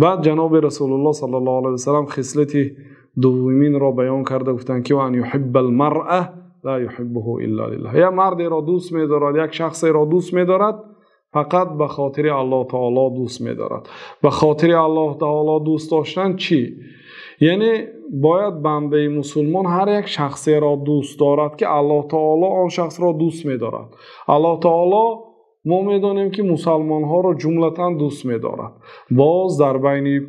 بعد جناب رسول الله صلی الله علیه و سلم خصلت دومین را بیان کرده، گفتند که ان یحب المرء لا یحبه الا لله. یا مردی را دوست می‌دارد، یک شخصی را دوست می‌دارد فقط به خاطر الله تعالی دوست می‌دارد. به خاطر الله تعالی دوست داشتن چی؟ یعنی باید بنده مسلمان هر یک شخصی را دوست دارد که الله تعالی آن شخص را دوست می‌دارد. الله تعالی ما می‌دانیم که مسلمان ها را جملتاً دوست می‌دارد. باز در بین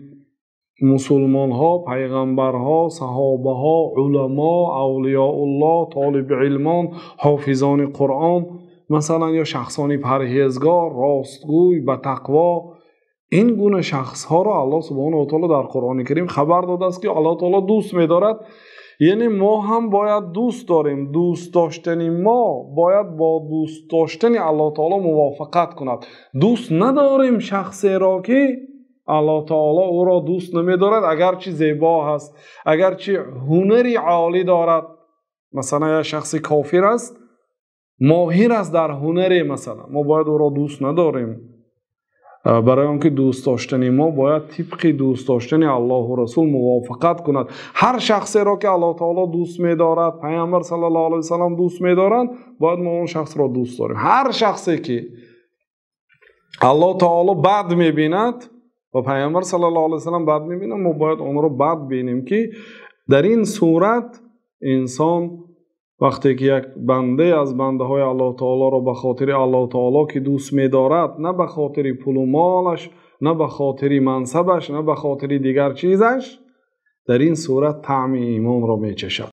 مسلمان ها پیغمبر ها، صحابه ها، علما، اولیاء الله، طالب علمان، حافظان قرآن مثلا یا شخصانی پرهیزگار، راستگوی، به تقوا، این گونه شخص ها را الله سبحانه و تعالی در قرآن کریم خبر داده است که الله تعالی دوست می‌دارد. یعنی ما هم باید دوست داریم. دوست داشتن ما باید با دوست داشتن الله تعالی موافقت کند. دوست نداریم شخصی را که الله تعالی او را دوست نمی‌دارد، اگرچه زیبا است، اگرچه هنری عالی دارد. مثلا یک شخص کافر است، ماهر است در هنری، مثلا ما باید او را دوست نداریم. برای آنکه دوست داشتن ما باید طبق دوست داشتن الله و رسول موافقت کند. هر شخصی را که الله تعالی دوست می‌دارد، پیامبر صلی الله علیه و سلم دوست می‌دارند، باید ما اون شخص را دوست داریم. هر شخصی که الله تعالی بد می‌بیند و پیامبر صلی الله علیه و سلم بد می‌بیند، ما باید اون را بد بینیم. که در این صورت انسان وقتی که یک بنده از بنده های الله تعالی را به خاطر الله تعالی که دوست می‌دارد، نه به خاطر پول و مالش، نه به خاطر منصبش، نه به خاطر دیگر چیزش، در این صورت طعم ایمان را می‌چشد.